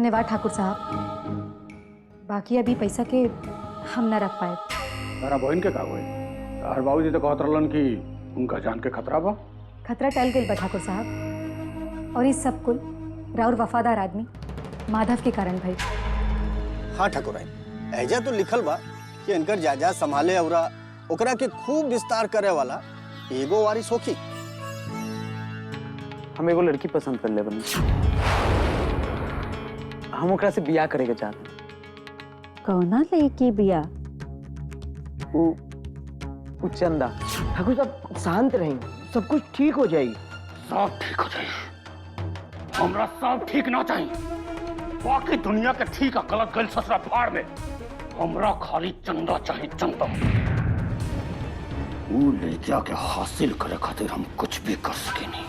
धन्यवाद ठाकुर साहब। बाकी अभी पैसा के हम न रख पाए। तारा बहन के का हुए? तार बाबूजी तो कहत रहलन कि उनका जान के खतरा बा। खतरा टल गई बा ठाकुर साहब, और इस सब कुल राउर वफादार आदमी माधव के कारण भाई। हाँ ठाकुर आई, ऐजा तो लिखल बा कि इनकर जायदाद संभाले और ओकरा के खूब विस्तार करे वाला एगो वारिस होखी। हम एगो लड़की पसंद कर ले बनी, हम ओकरा से बियाह करे के चाहते। कौना लड़की बिया? वो चंदा। ठाकुर साहब शांत रहें, सब कुछ ठीक हो जाएगी। सब ठीक हो जाए, हमरा सब ठीक ना चाहिए। बाकी दुनिया के ठीक है गलत गल ससुरा फाड़ में, हमरा खाली चंदा चाहिए, चंदा। वो लड़किया के हासिल करे खातिर हम कुछ भी कर सके नहीं।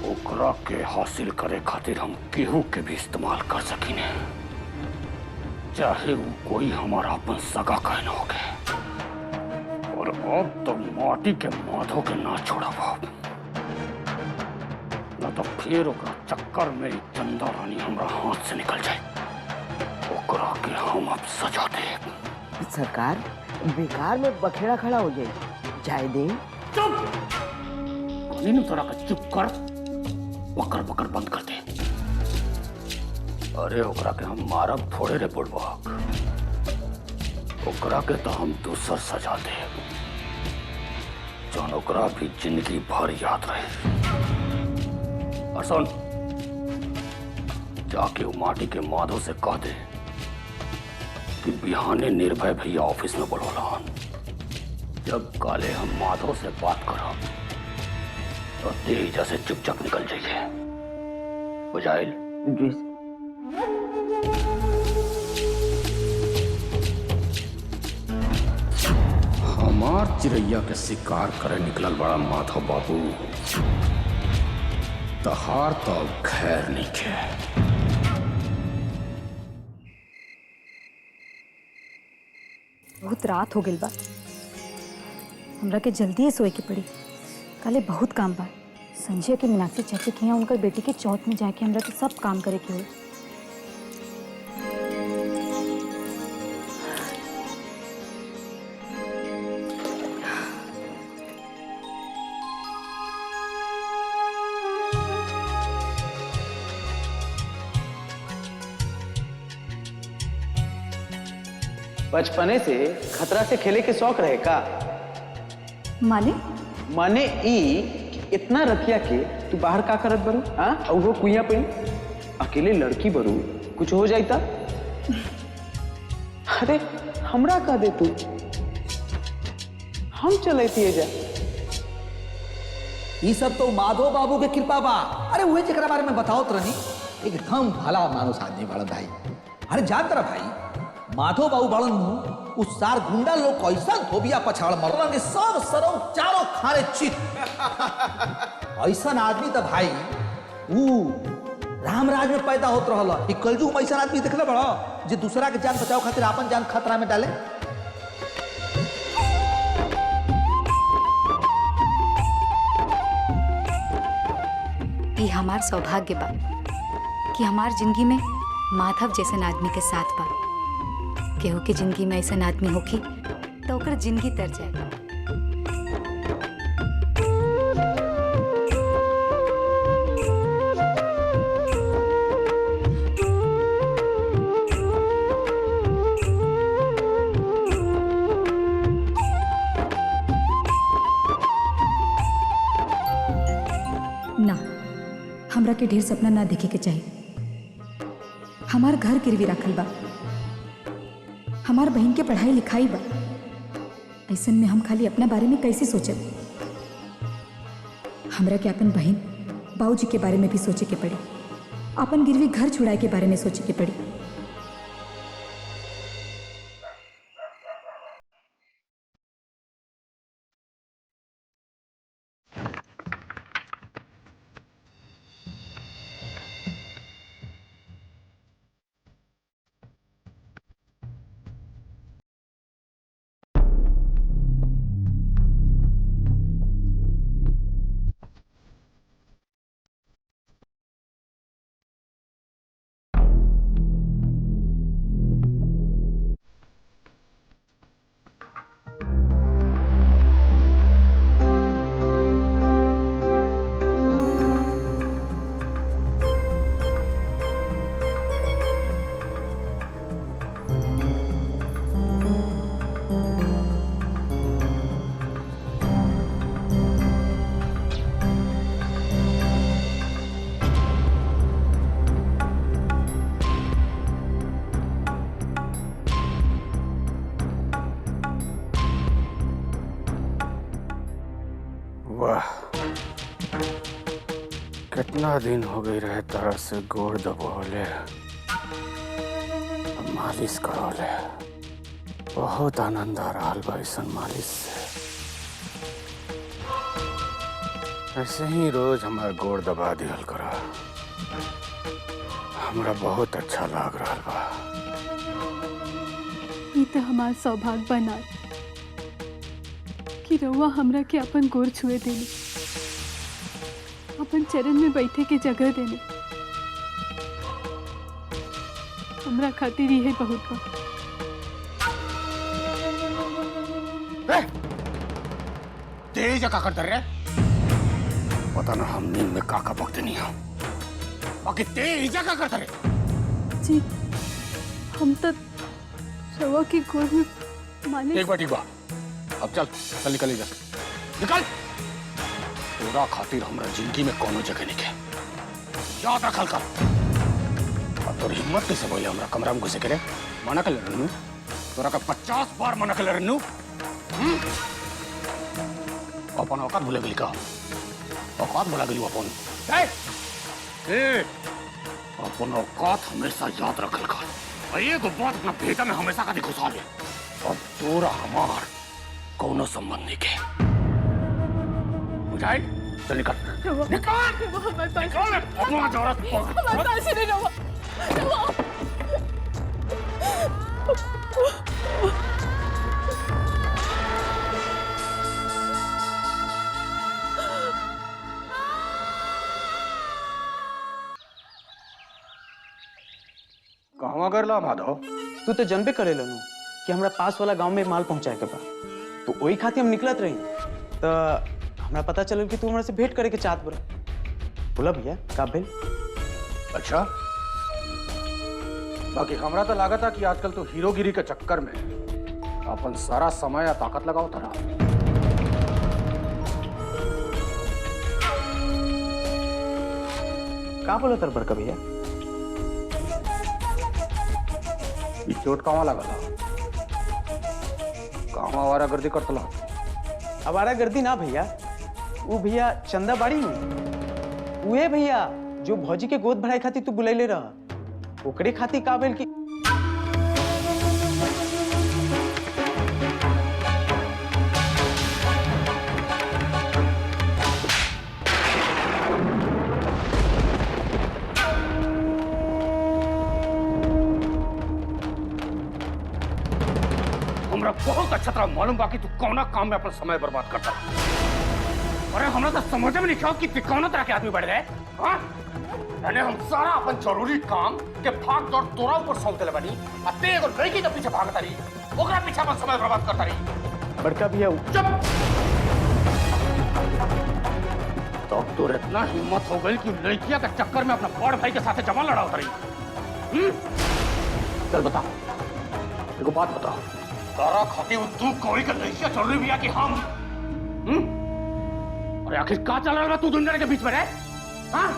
ओकरा के हासिल करे खातिर हम केहू के भी इस्तेमाल कर सकी नहीं, चाहे वो कोई हमारा अपन सगा कहन हो गए। और अब तो माटी के माधो के ना छोड़ा बाप, न तो फिर ओकरा चक्कर में चंदा रानी हमरा हाथ से निकल जाए। ओकरा के हम अब सजा दे। सरकार बेकार में बखेड़ा खड़ा हो जाए, जाए दे। चुप! नीनू तोरा का चुप कर, बकर बकर बंद कर दे। अरे ओकरा के हम मारब थोड़े रे बुड़बक, ओकरा के तो हम दूसर सजा दे, जौन ओकरा भी जिंदगी भर याद रहे। और सुन, जाके वो माटी के माधो से कह दे कि बिहाने निर्भय भैया ऑफिस में बुलौलन। जब काले हम माधो से बात करब तो तेजा से चुपचाप निकल जाइए, बुझाइल? हमार चिड़ैया के शिकार करे निकलल बड़ा माधव बाबू, तहार तो खैर नहीं खे। बहुत रात हो गई बा, हमरा के जल्दी ही सोए के पड़ी। काले बहुत काम बा। संजय के मीनाक्षी चाची के यहाँ उनकर बेटी के चौथ में जाके हमरा के सब काम करे के हुए। बचपने से खतरा से खेले के शौक रहे का? माने? माने ई कि इतना रखिया के तू बाहर का करत बरू? हाँ, और वो कुइया पे अकेले लड़की बरू, कुछ हो जाता? अरे हमरा कह दे तू, हम चलती जा। ये सब तो माधव बाबू के कृपा बा। अरे वही जरा बारे में बताओ तो रही, एकदम भला मानुस आदमी बड़न भाई। अरे जान तरह भाई, माधव बाबू बड़न उस सार गुंडा लोग कैसा धोबिया पछाड़ मरलन के सब सरौ चारों खारे चित। ऐसा आदमी तो भाई वो रामराज में पैदा होत रहल। कलजुग में ऐसा आदमी देखले बड़ा जे दूसरा के जान बचाओ खातिर अपन जान खतरा में डाले। ये हमार सौभाग्य बा कि हमार जिंदगी में माधव जैसन आदमी के साथ बा। केहू के जिंदगी में ऐसा आदमी होखी तो ओकर जिंदगी तर जाए। ना, हमरा के ढेर सपना ना देखे के चाहिए। हमार घर गिरवी रखल बा, हमार बहन के पढ़ाई लिखाई बा। ऐसन में हम खाली अपना बारे में कैसे सोचब? हमरा के अपन बहन बाबूजी के बारे में भी सोचे के पड़ी, अपन गिरवी घर छुड़ाए के बारे में सोचे के पड़ी। वाह, कितना दिन हो गई रहे तरह से गोड़ दबोले, मालिश करौले। बहुत आनंद आ रहा बा ऐसन मालिश से। ऐसे ही रोज हमारा गोड़ दबा दिहल करा, हमरा बहुत अच्छा लग रहा बा। ये तो हमार सौभाग्य बना कि रउआ हमरा के अपन गोर छुए देने, अपन चरण में बैठे के जगह देने। हमरा खातिर यही बहुत बा। तेज का करते रहे, पता ना हम नींद में काका बकते नहीं हो, बाकी तेज का करते रहे। जी हम तो रउआ की गोर में मालिश। एक बार ठीक बा, अब चल चल निकल जा, निकल। पूरा खातिर हमरा जिंदगी में कोनो जगह नहीं है, याद रखल कर। अब तोर हिम्मत कैसे बोले हमरा कमरा में घुसे करे? मना कर रनु, तोरा का 50 बार मना कर रनु। अपन औकात भूले गई का? औकात भूला गई अपन। अपन औकात हमेशा याद रखल कर। और ये को बात अपना बेटा में हमेशा का घुसा दे। अब तोरा हमार कोनो संबंध नहीं के, बुझाई? चल निकल, निकल, अपना जरूरत कहवा करला माधव? तू तो जनबे करे लनू कि हमरा पास वाला गांव में माल पहुंचाए के बा, तो वही खातिर हम निकलत रही। तो हमरा पता चलल कि तू हमरा से भेंट करे के चाहत बड़ा। बोला भैया का भेल? अच्छा, बाकी हमरा तो लागत है कि आजकल तो हीरोगिरी के चक्कर में अपन सारा समय या ताकत लगाओ तरा। का बोला तर बड़का भैया? चोट कहाँ लगला? कहाँ आवारागर्दी करतला? आवारागर्दी ना भैया, वो भैया चंदा बाड़ी में उहे भैया जो भौजी के गोद भराई खातिर तू बुलैले रह, ओकरे खातिर का भेल कि हमरा बहुत अच्छा तरह मालूम बा कि तू कौना काम में अपना समय बर्बाद करता। अरे हमरा तो समझ में नहीं क्या कि तू कौना तरह के आदमी बढ़ गए। हाँ, यानी हम सारा अपन जरूरी काम के भाग दौड़ तोरा ऊपर सौंप देले बानी, आ ते एगो लड़की के पीछे भागता रही, ओकरा पीछे अपन समय बर्बाद करता रही। बड़का भैया चुप। तो तोर इतना हिम्मत हो गई कि लड़किया के चक्कर में अपना बड़ भाई के साथ जमा लड़ा रही। चल बता, एगो बात बता, तारा खाती तू कोई का लड़किया चल रही भैया कि हम? अरे आखिर का चल रहा तू दुनिया के बीच में रहे? हाँ?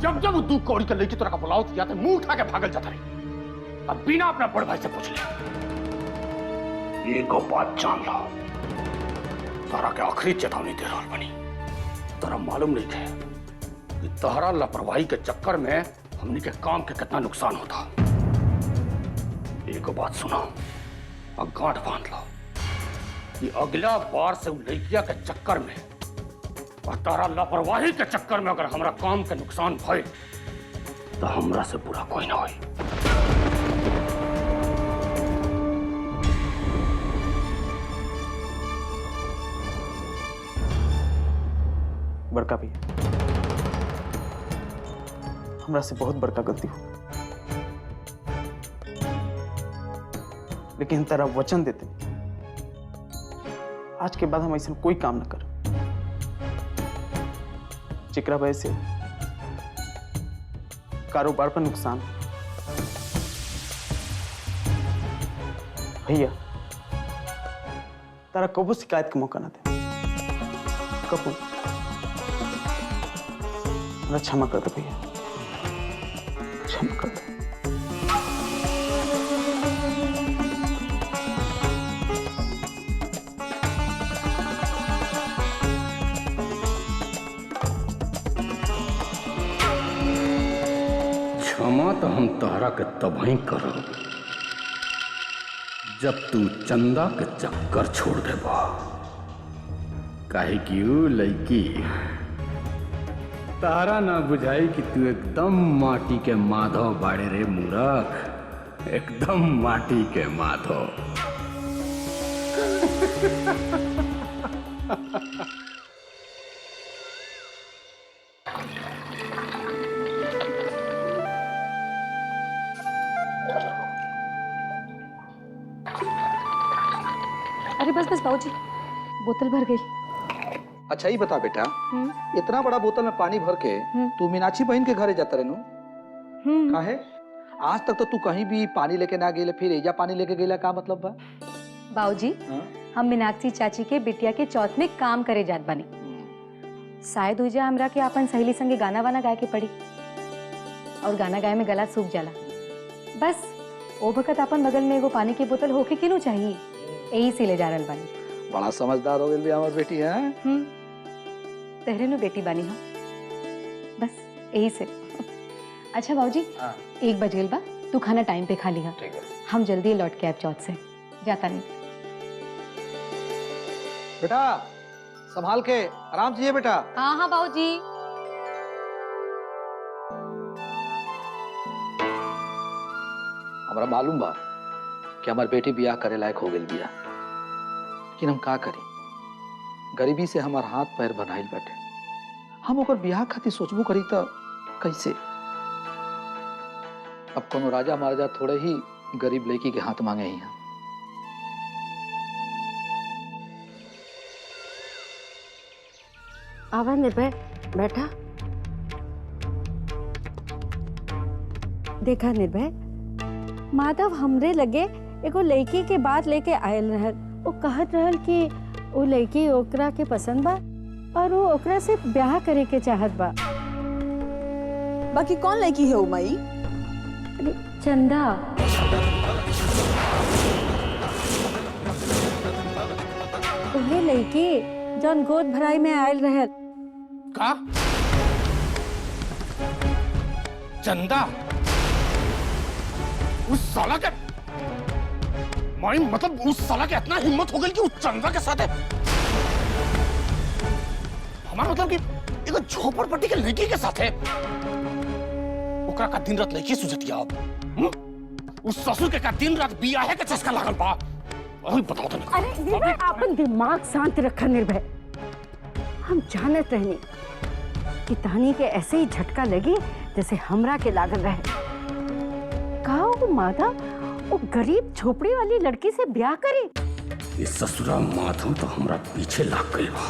जब जब तू कौड़ी का लड़की तोरा का बुलाओ किया तो मुंह उठा के भागल जाता रही। अब बिना अपना बड़ भाई से पूछ ले, एक बात जान लो, तारा के आखिरी चेतावनी दे रहा बनी। तारा मालूम नहीं थे कि तहरा लापरवाही के चक्कर में हमने के काम के कितना नुकसान होता। एक बात सुनो और गांठ बांध लो कि अगला बार से लड़किया के चक्कर में और तारा लापरवाही के चक्कर में अगर हमरा काम के नुकसान भय तो हमरा से बुरा कोई ना होई। बड़का भैया हमरा से बहुत बड़का गलती हो, लेकिन तेरा वचन देते आज के बाद हम ऐसा कोई काम ना कर जेकरा वजह से कारोबार पर नुकसान। भैया तारा कबो शिकायत का मौका ना दे, कबो। मला क्षमा कर दे भैया, क्षमा कर दे। क्षमा तो हम तोहरा के तबही करब जब तू चंदा के चक्कर छोड़ देबा। काहे कि ऊ लड़की तारा ना बुझाई कि तू एकदम माटी के माधव बाड़े रे मूर्ख, एकदम माटी के माधव। अरे बस बस बाबूजी, बोतल भर गई। अच्छा ही बता बेटा, इतना बड़ा बोतल में पानी भर के तू मीनाक्षी बहन के घरे जाता रहनू काहे? आज तक तो तू कहीं भी पानी लेके ना गेले, फिर एजा पानी लेके गेला, का मतलब बा? बाबूजी, हम मीनाक्षी चाची के बिटिया के चौथ में काम करे जात बानी। शायद उजा हमरा के अपन सहेली संगे गाना वाना गाए के पड़ी, और गाना गाए में गला सूख जाला। बस ओ वक्त अपन बगल में एगो पानी की बोतल होके किनू चाहिए, यही से ले जा रहल बानी। बड़ा समझदार हो गई हमार बेटी है। तहरे नु बेटी बानी हम, बस यही से। अच्छा बाबूजी, 1 बज गइल बा, तू खाना टाइम पे खा लिहा। हम जल्दी लौट के आब चौथ से, जाता नहीं। बेटा संभाल के, आराम से बेटा। हाँ हाँ बाबूजी। हमरा मालूम बा कि हमार बेटी बियाह करे लायक हो गई बिया, लेकिन हम का करी? गरीबी से हमार हाथ पैर बनाइल बैठे। हम ओकर बियाह खातिर सोचबो करी तो कैसे? अब कोनो राजा महाराजा थोड़े ही गरीब लड़की के हाथ मांगे ही हैं। आवा निर्भय, बैठा। देखा निर्भय, माधव हमरे लगे एगो लड़की के बात लेके आयल रहल। वो कहत रहल कि वो लड़की ओकरा के पसंद बा और वो ओकरा से ब्याह करे के चाहत बा। बाकी कौन लड़की है उमाई? अरे चंदा। वही लड़की जौन गोद भराई में आयल रहल। का? चंदा? उस साला के माई, मतलब उस साला के इतना हिम्मत हो गई कि उस चंदा के साथ है? हमारा मतलब कि एक झोपड़पट्टी के लड़की के साथ है। ओकरा का दिन रात लड़की सुझतिया अब। उस ससुर के का दिन रात बियाह के चस्का लागल बा। वही बताओ तो। अरे निर्भय, अपन दिमाग शांत रखा निर्भय। हम जानत रहनी कि तहनी के ऐसे ही झटका लगी जैसे हमरा के लागल रहे। कहा वो माधव वो गरीब झोपड़ी वाली लड़की से ब्याह करे? इस ससुरा माधव तो हमरा पीछे लाग गई बा।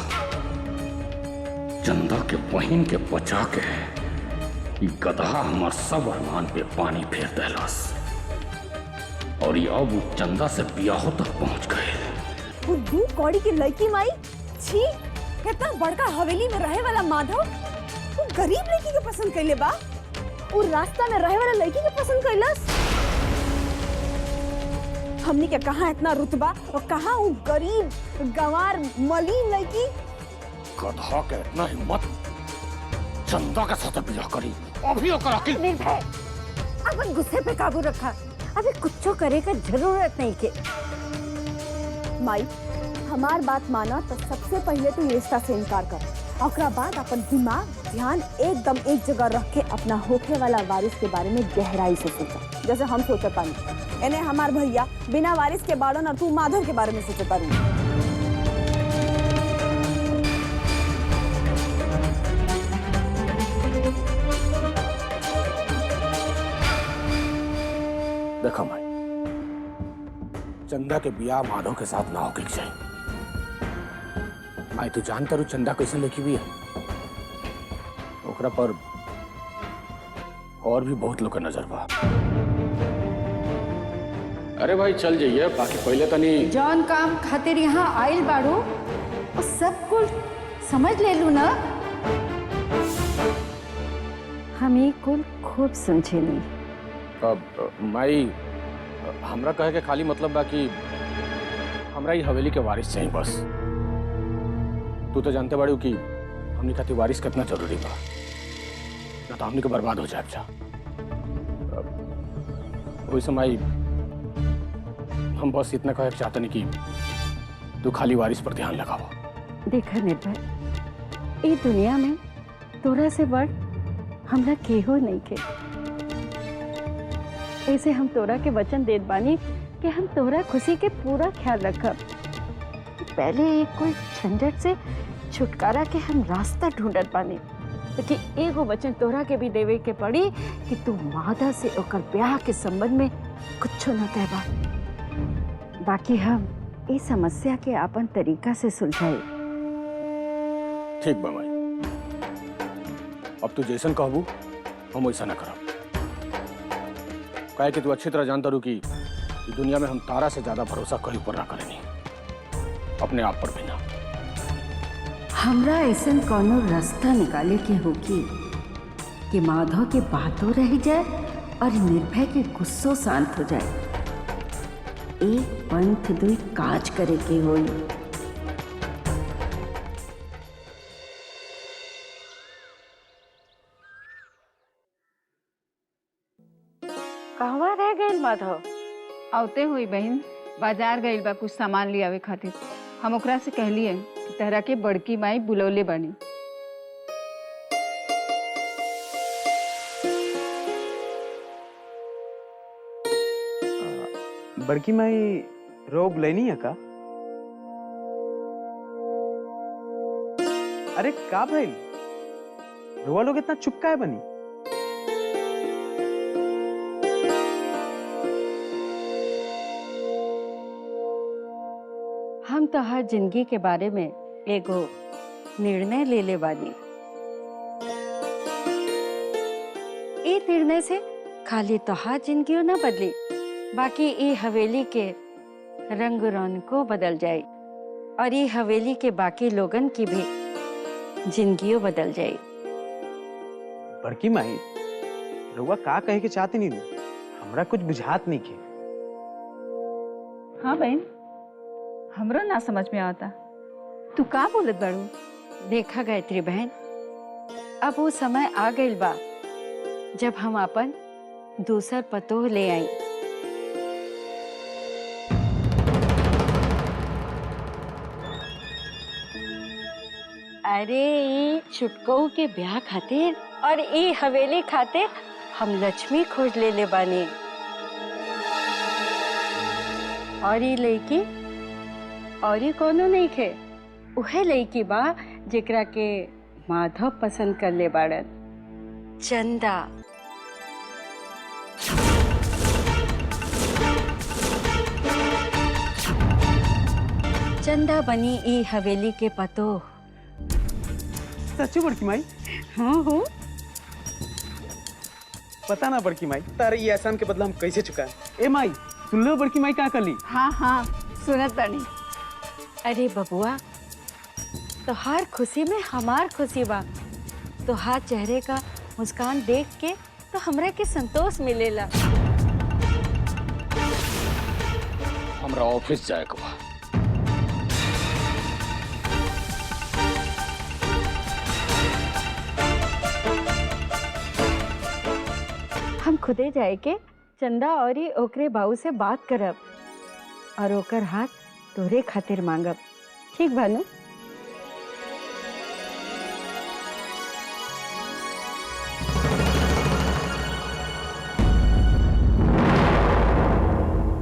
चंदा के बहन के बचा के ये गधा हमार सब अरमान पे पानी फेर देलस, और ये अब चंदा से ब्याह तक पहुंच गए। वो दू कौड़ी की लड़की माई, छी, कितना बड़का हवेली में रहे वाला माधव वो गरीब लड़की के पसंद कैले बा? वो रास्ता में रहे वाला लड़की के पसंद कैलस? हमनी के कहाँ इतना रुतबा और कहाँ वो गरीब गंवार मलिन लड़की? गधा के इतना हिम्मत, चंदा के साथ ब्याह करी? अभी ओकर अकिल। निर्भय, अपन गुस्से पे काबू रखा। अभी कुछ करे का जरूरत नहीं के। माई, हमार बात माना तो सबसे पहले तो ये रिश्ता से इनकार कर, और बाद अपन दिमाग ध्यान एकदम एक जगह रख के अपना होखे वाला वारिस के बारे में गहराई से सोचा, जैसे हम सोचता नहीं। इन्हें हमार भैया बिना वारिस के बाड़न और तू माधव के बारे में सोचता रही। देखा भाई, चंदा के बियाह माधव के साथ ना होके चाहिए। मैं तो जानता रू चंदा कैसे लिखी हुई है, ओकरा पर और भी बहुत लोग का नजर बा। अरे भाई चल जाइए, बाकी पहले तनी जौन काम खातिर यहाँ आयल बाड़ू वो सब कुल समझ ले लू ना। हम ये कुल खूब समझे नहीं। अब माई, हमरा कहे के खाली मतलब बा कि हमरा ही हवेली के वारिस चाहिए बस। तू तो जानते बाड़ू कि हमनी खातिर वारिस कितना जरूरी बा, ना तो हमनी के बर्बाद हो जाए। वही समय हम बस इतना कहे चाहते नहीं कि तू खाली वारिस पर ध्यान लगाओ। देखा निर्भय, ये दुनिया में तोरा से बढ़ हमरा केहो नहीं के। ऐसे हम तोरा के वचन देत बानी कि हम तोरा खुशी के पूरा ख्याल रखब। पहले एक कोई झंझट से छुटकारा के हम रास्ता ढूंढत बानी, लेकिन एगो वचन तोरा के भी देवे के पड़ी कि तू मादा से ओकर ब्याह के संबंध में कुछ न कहबा। बाकी हम इस समस्या के अपन तरीका से सुलझाई। ठीक बा माई, अब तू जैसन कहबू हम वैसा न करब। काहे कि तू अच्छी तरह जानता रू कि दुनिया में हम तारा से ज्यादा भरोसा कहीं पर ना करेनी, अपने आप पर भी ना। हमरा ऐसा कोनो रास्ता निकाले के होगी कि माधव के बातों रह जाए और निर्भय के गुस्सो शांत हो जाए। एक पंथ दुई काज करे के होई। कहवा रह गए माधव? आवते हुई बहन बाजार गई बा कुछ सामान ले आवे खातिर। हम ओकरा से कहलिए कि तहरा के बड़की माई बुलौले बनी। बड़की माई रोब लेनी है का? अरे का भाई रुआ लोग इतना चुप का है बनी? हम तो हर जिंदगी के बारे में एगो निर्णय ले ले बानी। ए निर्णय से खाली तो हर जिंदगी ना बदली, बाकी ये हवेली के रंग रौनको बदल जाए और ये हवेली के बाकी लोगन की भी जिंदगियों बदल जाए। बड़की माई रुआ का कहे के चाहते नहीं, हमरा कुछ बुझात नहीं के। हाँ बहन, हमरो ना समझ में आता तू का बोलत बाड़ू। देखा गायत्री बहन, अब वो समय आ गइल बा जब हम अपन दूसर पतोह ले आई। अरे ई छुटकऊ के ब्याह खातिर और ई हवेली खातिर हम लक्ष्मी खोज ले बानी। और ई लड़की और ई कोनो नहीं खे, उहे लड़की बा जेकरा के माधव पसंद कर ले बाड़न, चंदा। चंदा बनी ई हवेली के पतोह। सच्ची बड़की माई? हाँ हो। पता ना बड़की माई तारे ये एहसान के बदला हम कैसे चुकाएं। ए माई सुन लो बड़की माई क्या कर ली? हाँ हाँ सुनत बानी। अरे बबुआ, तो हर खुशी में हमार खुशी बा। तो हर चेहरे का मुस्कान देख के तो हमरा के संतोष मिलेला। हमरा ऑफिस जाए के बा। हम खुदे जाए के चंदा और ही ओकरे बाऊ से बात करब और ओकर हाथ तोरे खातिर मांगब। ठीक भानु?